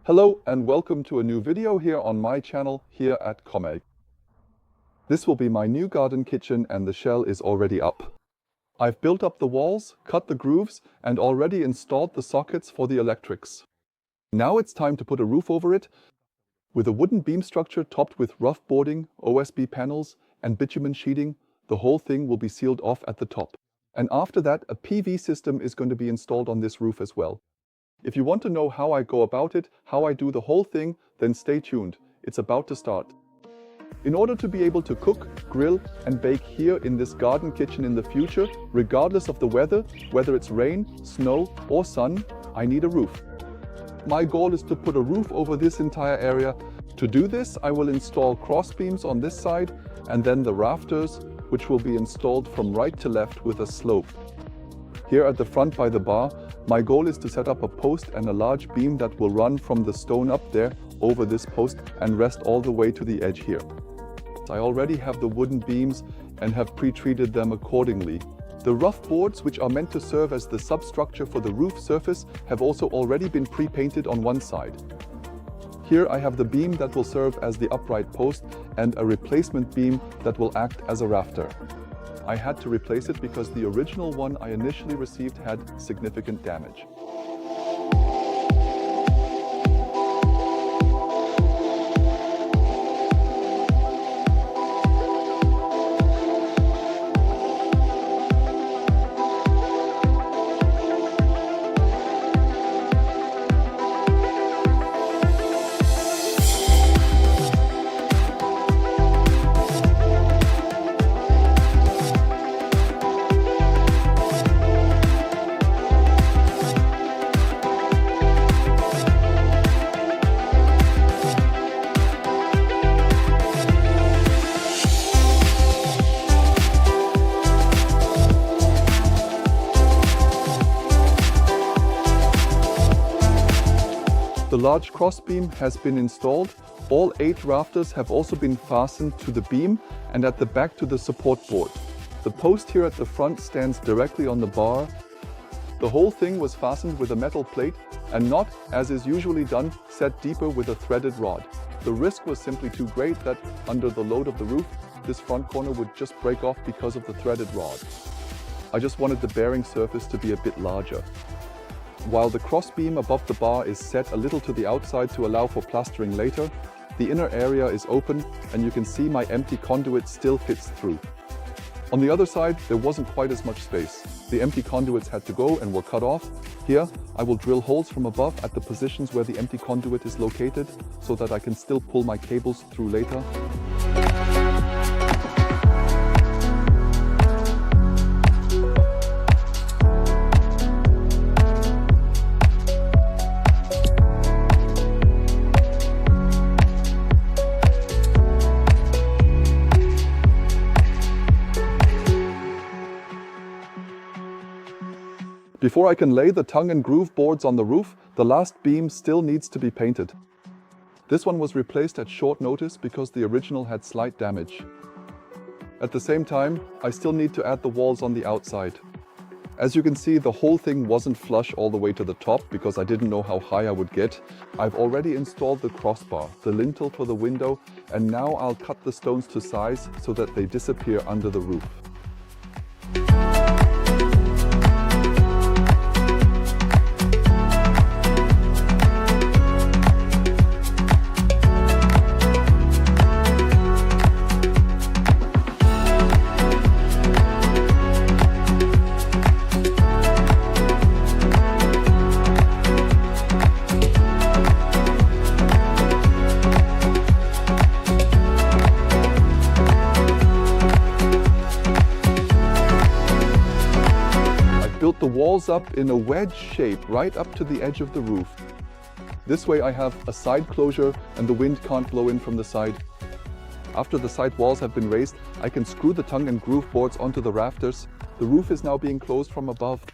Hello and welcome to a new video here on my channel here at commaikEnglish. This will be my new garden kitchen and the shell is already up. I've built up the walls, cut the grooves and already installed the sockets for the electrics. Now it's time to put a roof over it with a wooden beam structure topped with rough boarding, OSB panels and bitumen sheeting. The whole thing will be sealed off at the top. And after that, a PV system is going to be installed on this roof as well. If you want to know how I go about it, how I do the whole thing, then stay tuned. It's about to start. In order to be able to cook, grill and bake here in this garden kitchen in the future, regardless of the weather, whether it's rain, snow or sun, I need a roof. My goal is to put a roof over this entire area. To do this, I will install crossbeams on this side and then the rafters, which will be installed from right to left with a slope. Here at the front by the bar, my goal is to set up a post and a large beam that will run from the stone up there over this post and rest all the way to the edge here. I already have the wooden beams and have pre-treated them accordingly. The rough boards, which are meant to serve as the substructure for the roof surface, have also already been pre-painted on one side. Here I have the beam that will serve as the upright post and a replacement beam that will act as a rafter. I had to replace it because the original one I initially received had significant damage. The large crossbeam has been installed. All 8 rafters have also been fastened to the beam and at the back to the support board. The post here at the front stands directly on the bar. The whole thing was fastened with a metal plate and not, as is usually done, set deeper with a threaded rod. The risk was simply too great that, under the load of the roof, this front corner would just break off because of the threaded rod. I just wanted the bearing surface to be a bit larger. While the crossbeam above the bar is set a little to the outside to allow for plastering later, the inner area is open and you can see my empty conduit still fits through. On the other side, there wasn't quite as much space. The empty conduits had to go and were cut off. Here, I will drill holes from above at the positions where the empty conduit is located so that I can still pull my cables through later. Before I can lay the tongue and groove boards on the roof, the last beam still needs to be painted. This one was replaced at short notice because the original had slight damage. At the same time, I still need to add the walls on the outside. As you can see, the whole thing wasn't flush all the way to the top because I didn't know how high I would get. I've already installed the crossbar, the lintel for the window, and now I'll cut the stones to size so that they disappear under the roof. Built the walls up in a wedge shape right up to the edge of the roof. This way I have a side closure and the wind can't blow in from the side. After the side walls have been raised, I can screw the tongue and groove boards onto the rafters. The roof is now being closed from above.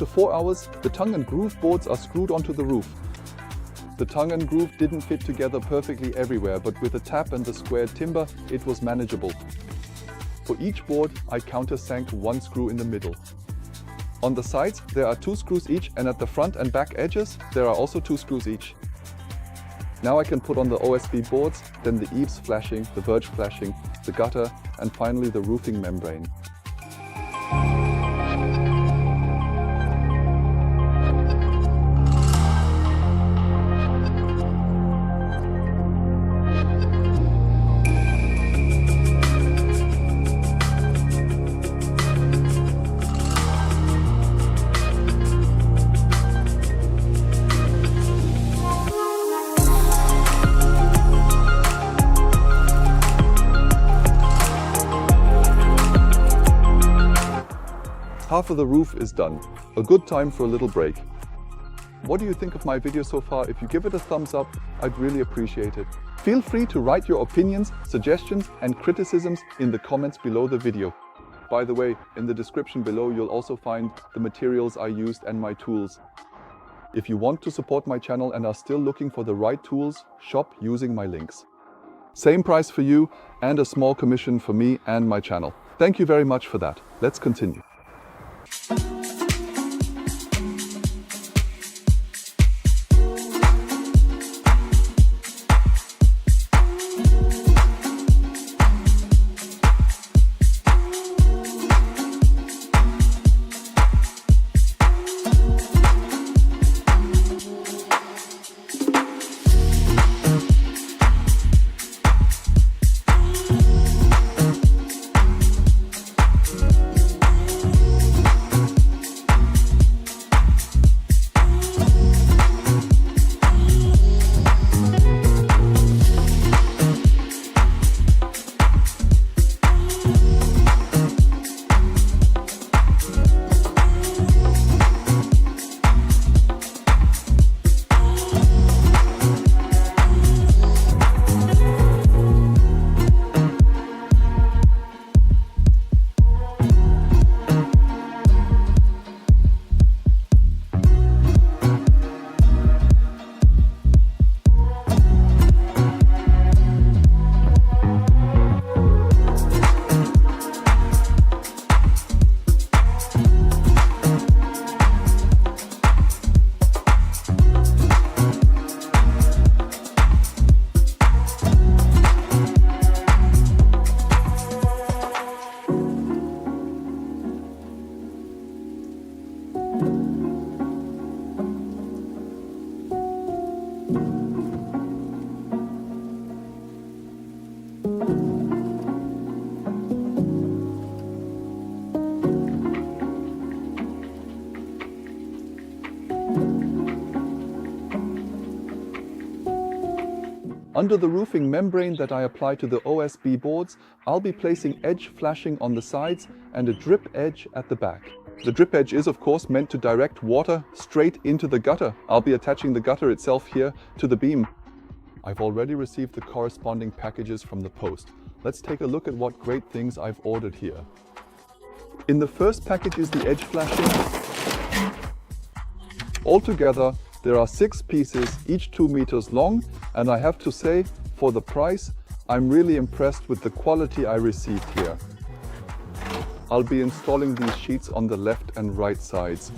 After 4 hours, the tongue and groove boards are screwed onto the roof. The tongue and groove didn't fit together perfectly everywhere, but with a tap and the squared timber, it was manageable. For each board, I countersank 1 screw in the middle. On the sides, there are 2 screws each, and at the front and back edges, there are also 2 screws each. Now I can put on the OSB boards, then the eaves flashing, the verge flashing, the gutter, and finally the roofing membrane. Half of the roof is done. A good time for a little break. What do you think of my video so far? If you give it a thumbs up, I'd really appreciate it. Feel free to write your opinions, suggestions and criticisms in the comments below the video. By the way, in the description below you'll also find the materials I used and my tools. If you want to support my channel and are still looking for the right tools, shop using my links. Same price for you and a small commission for me and my channel. Thank you very much for that. Let's continue. Under the roofing membrane that I apply to the OSB boards, I'll be placing edge flashing on the sides and a drip edge at the back. The drip edge is of course meant to direct water straight into the gutter. I'll be attaching the gutter itself here to the beam. I've already received the corresponding packages from the post. Let's take a look at what great things I've ordered here. In the first package is the edge flashing. Altogether, there are 6 pieces, each 2 meters long, and I have to say, for the price, I'm really impressed with the quality I received here. I'll be installing these sheets on the left and right sides.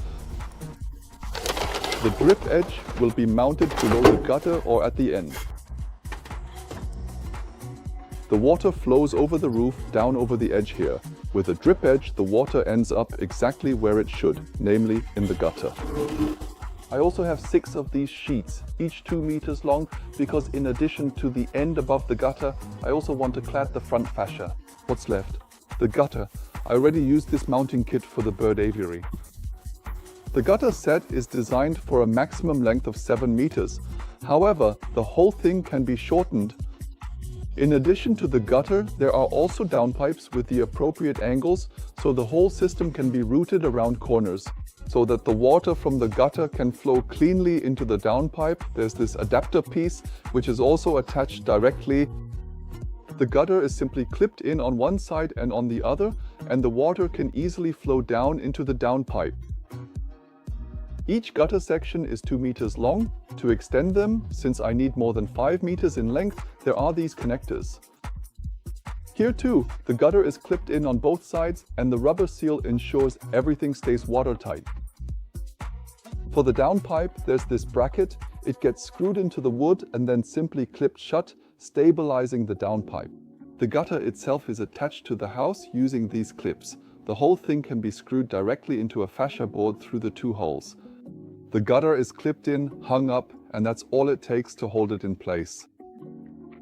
The drip edge will be mounted below the gutter or at the end. The water flows over the roof, down over the edge here. With a drip edge, the water ends up exactly where it should, namely in the gutter. I also have 6 of these sheets, each 2 meters long, because in addition to the end above the gutter, I also want to clad the front fascia. What's left? The gutter. I already used this mounting kit for the bird aviary. The gutter set is designed for a maximum length of 7 meters. However, the whole thing can be shortened. In addition to the gutter, there are also downpipes with the appropriate angles, so the whole system can be routed around corners. So that the water from the gutter can flow cleanly into the downpipe. There's this adapter piece, which is also attached directly. The gutter is simply clipped in on one side and on the other, and the water can easily flow down into the downpipe. Each gutter section is 2 meters long. To extend them, since I need more than 5 meters in length, there are these connectors. Here too, the gutter is clipped in on both sides and the rubber seal ensures everything stays watertight. For the downpipe, there's this bracket. It gets screwed into the wood and then simply clipped shut, stabilizing the downpipe. The gutter itself is attached to the house using these clips. The whole thing can be screwed directly into a fascia board through the 2 holes. The gutter is clipped in, hung up, and that's all it takes to hold it in place.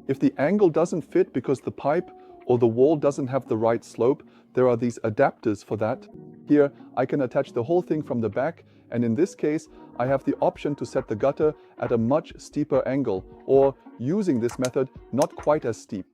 If the angle doesn't fit because the pipe or the wall doesn't have the right slope, there are these adapters for that. Here, I can attach the whole thing from the back, and in this case, I have the option to set the gutter at a much steeper angle, or using this method, not quite as steep.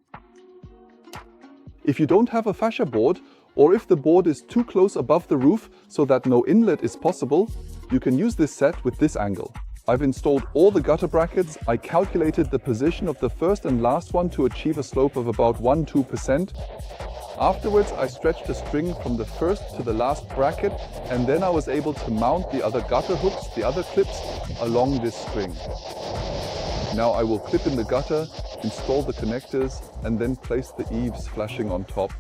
If you don't have a fascia board, or if the board is too close above the roof so that no inlet is possible, you can use this set with this angle. I've installed all the gutter brackets. I calculated the position of the first and last one to achieve a slope of about 1–2%. Afterwards, I stretched a string from the first to the last bracket, and then I was able to mount the other gutter hooks, the other clips, along this string. Now I will clip in the gutter, install the connectors, and then place the eaves flashing on top.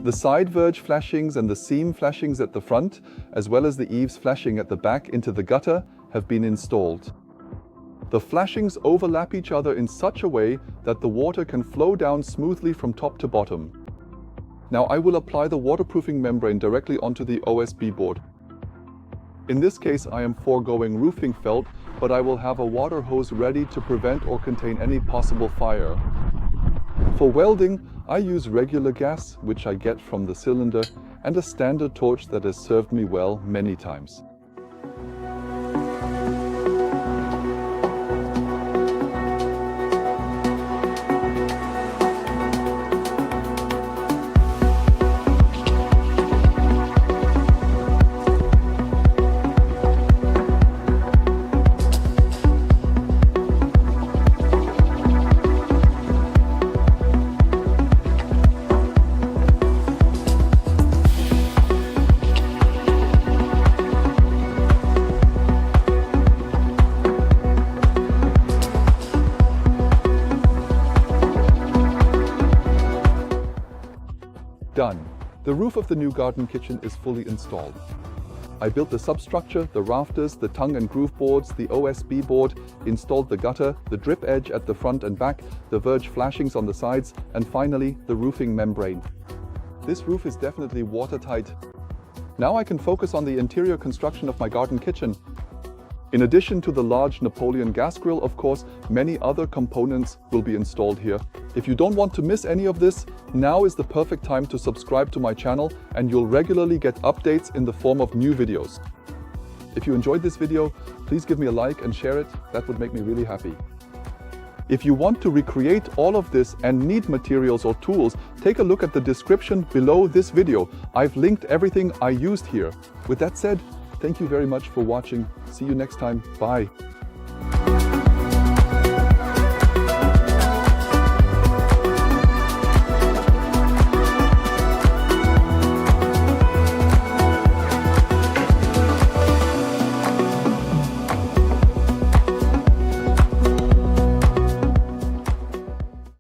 The side verge flashings and the seam flashings at the front, as well as the eaves flashing at the back into the gutter, have been installed. The flashings overlap each other in such a way that the water can flow down smoothly from top to bottom. Now I will apply the waterproofing membrane directly onto the OSB board. In this case I am foregoing roofing felt, but I will have a water hose ready to prevent or contain any possible fire. For welding, I use regular gas, which I get from the cylinder, and a standard torch that has served me well many times. Done. The roof of the new garden kitchen is fully installed. I built the substructure, the rafters, the tongue and groove boards, the OSB board, installed the gutter, the drip edge at the front and back, the verge flashings on the sides, and finally the roofing membrane. This roof is definitely watertight. Now I can focus on the interior construction of my garden kitchen. In addition to the large Napoleon gas grill, of course, many other components will be installed here. If you don't want to miss any of this, now is the perfect time to subscribe to my channel and you'll regularly get updates in the form of new videos. If you enjoyed this video, please give me a like and share it. That would make me really happy. If you want to recreate all of this and need materials or tools, take a look at the description below this video. I've linked everything I used here. With that said, thank you very much for watching. See you next time. Bye.